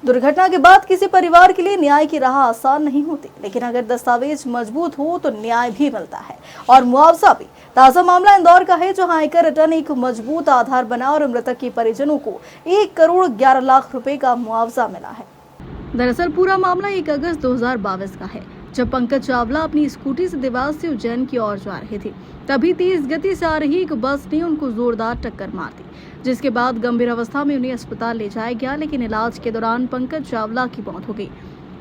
दुर्घटना के बाद किसी परिवार के लिए न्याय की राह आसान नहीं होती, लेकिन अगर दस्तावेज मजबूत हो तो न्याय भी मिलता है और मुआवजा भी। ताजा मामला इंदौर का है, जहां आयकर रिटर्न एक मजबूत आधार बना और मृतक के परिजनों को 1 करोड़ 11 लाख रुपए का मुआवजा मिला है। दरअसल पूरा मामला 1 अगस्त 2022 का है, जब पंकज चावला अपनी स्कूटी से देवास से उज्जैन की ओर जा रहे थे। तभी तेज गति से आ रही एक बस ने उनको जोरदार टक्कर मार दी, जिसके बाद गंभीर अवस्था में उन्हें अस्पताल ले जाया गया, लेकिन इलाज के दौरान पंकज चावला की मौत हो गई।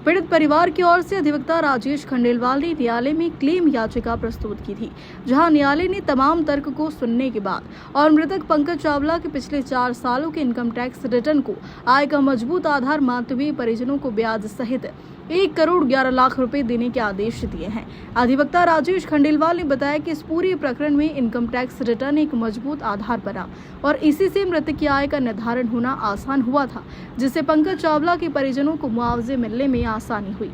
पीड़ित परिवार की ओर से अधिवक्ता राजेश खंडेलवाल ने न्यायालय में क्लेम याचिका प्रस्तुत की थी, जहां न्यायालय ने तमाम तर्क को सुनने के बाद और मृतक पंकज चावला के पिछले 4 सालों के इनकम टैक्स रिटर्न को आय का मजबूत आधार मानते हुए परिजनों को ब्याज सहित 1 करोड़ 11 लाख रुपए देने के आदेश दिए हैं। अधिवक्ता राजेश खंडेलवाल ने बताया कि इस पूरे प्रकरण में इनकम टैक्स रिटर्न एक मजबूत आधार बना और इसी से मृतक की आय का निर्धारण होना आसान हुआ था, जिससे पंकज चावला के परिजनों को मुआवजे मिलने में आसानी हुई।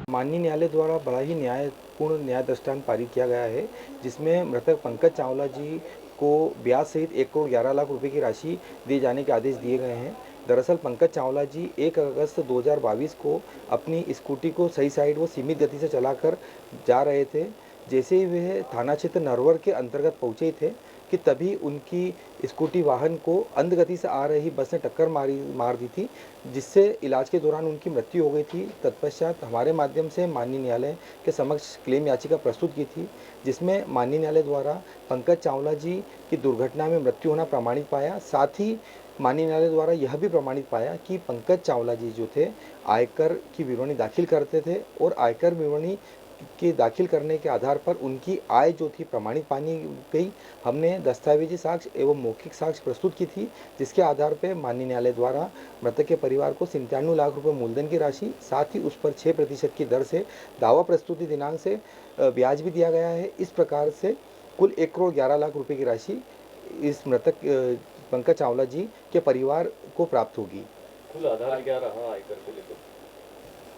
माननीय न्यायालय द्वारा बड़ा ही न्यायपूर्ण न्याय दृष्टांत पारित किया गया है, जिसमें मृतक पंकज चावला जी को ब्याज सहित 1 करोड़ 11 लाख रुपए की राशि दिए जाने के आदेश दिए गए हैं। दरअसल पंकज चावला जी 1 अगस्त 2022 को अपनी स्कूटी को सही साइड वो सीमित गति से चलाकर जा रहे थे। जैसे ही वे थाना क्षेत्र नरवर के अंतर्गत पहुंचे थे कि तभी उनकी स्कूटी वाहन को अंध गति से आ रही बस ने टक्कर मार दी थी, जिससे इलाज के दौरान उनकी मृत्यु हो गई थी। तत्पश्चात हमारे माध्यम से माननीय न्यायालय के समक्ष क्लेम याचिका प्रस्तुत की थी, जिसमें माननीय न्यायालय द्वारा पंकज चावला जी की दुर्घटना में मृत्यु होना प्रमाणित पाया। साथ ही माननीय न्यायालय द्वारा यह भी प्रमाणित पाया कि पंकज चावला जी जो थे आयकर की विवरणी दाखिल करते थे और आयकर विवरणी के दाखिल करने के आधार पर उनकी आय जो थी प्रमाणित पानी गई। हमने दस्तावेजी साक्ष्य एवं मौखिक साक्ष्य प्रस्तुत की थी, जिसके आधार पर माननीय न्यायालय द्वारा मृतक के परिवार को 97 लाख रुपए मूलधन की राशि, साथ ही उस पर 6% की दर से दावा प्रस्तुति दिनांक से ब्याज भी दिया गया है। इस प्रकार से कुल 1 करोड़ 11 लाख रुपए की राशि इस मृतक पंकज चावला जी के परिवार को प्राप्त होगी। कुल आधार क्या रहा आयकर को लेकर?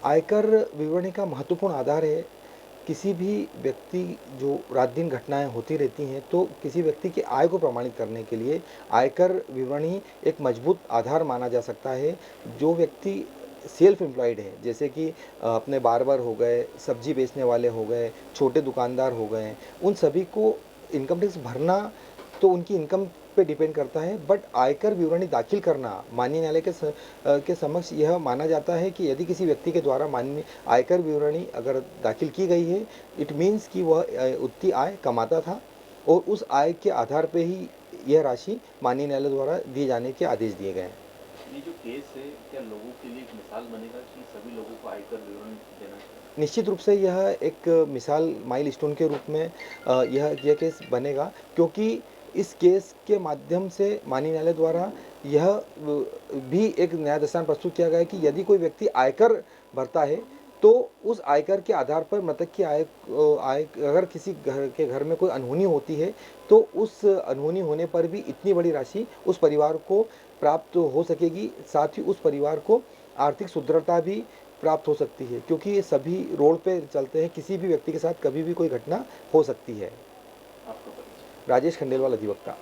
आयकर विवरणी का महत्वपूर्ण आधार है। किसी भी व्यक्ति जो रात दिन घटनाएं होती रहती हैं, तो किसी व्यक्ति की आय को प्रमाणित करने के लिए आयकर विवरणी एक मजबूत आधार माना जा सकता है। जो व्यक्ति सेल्फ एम्प्लॉयड है, जैसे कि अपने बार्बर हो गए, सब्जी बेचने वाले हो गए, छोटे दुकानदार हो गए, उन सभी को इनकम टैक्स भरना तो उनकी इनकम पे डिपेंड करता है, बट आयकर विवरणी दाखिल करना माननीय न्यायालय के समक्ष यह माना जाता है कि यदि किसी व्यक्ति के द्वारा माननीय आयकर विवरणी अगर दाखिल की गई है, इट मीन्स कि वह उतनी आय कमाता था और उस आय के आधार पे ही यह राशि माननीय न्यायालय द्वारा दिए जाने के आदेश दिए गए हैं। ये जो केस है, क्या लोगों के लिए एक मिसाल बनेगा कि सभी लोगों को आयकर विवरण देना चाहिए? निश्चित रूप से यह एक मिसाल माइलस्टोन के रूप में यह केस बनेगा, क्योंकि इस केस के माध्यम से माननीय न्यायालय द्वारा यह भी एक न्याय दृष्टांत प्रस्तुत किया गया है कि यदि कोई व्यक्ति आयकर भरता है तो उस आयकर के आधार पर मृतक की आय अगर किसी घर में कोई अनहोनी होती है तो उस अनहोनी होने पर भी इतनी बड़ी राशि उस परिवार को प्राप्त हो सकेगी। साथ ही उस परिवार को आर्थिक सुदृढ़ता भी प्राप्त हो सकती है, क्योंकि ये सभी रोड पे चलते हैं, किसी भी व्यक्ति के साथ कभी भी कोई घटना हो सकती है। राजेश खंडेलवाल, अधिवक्ता।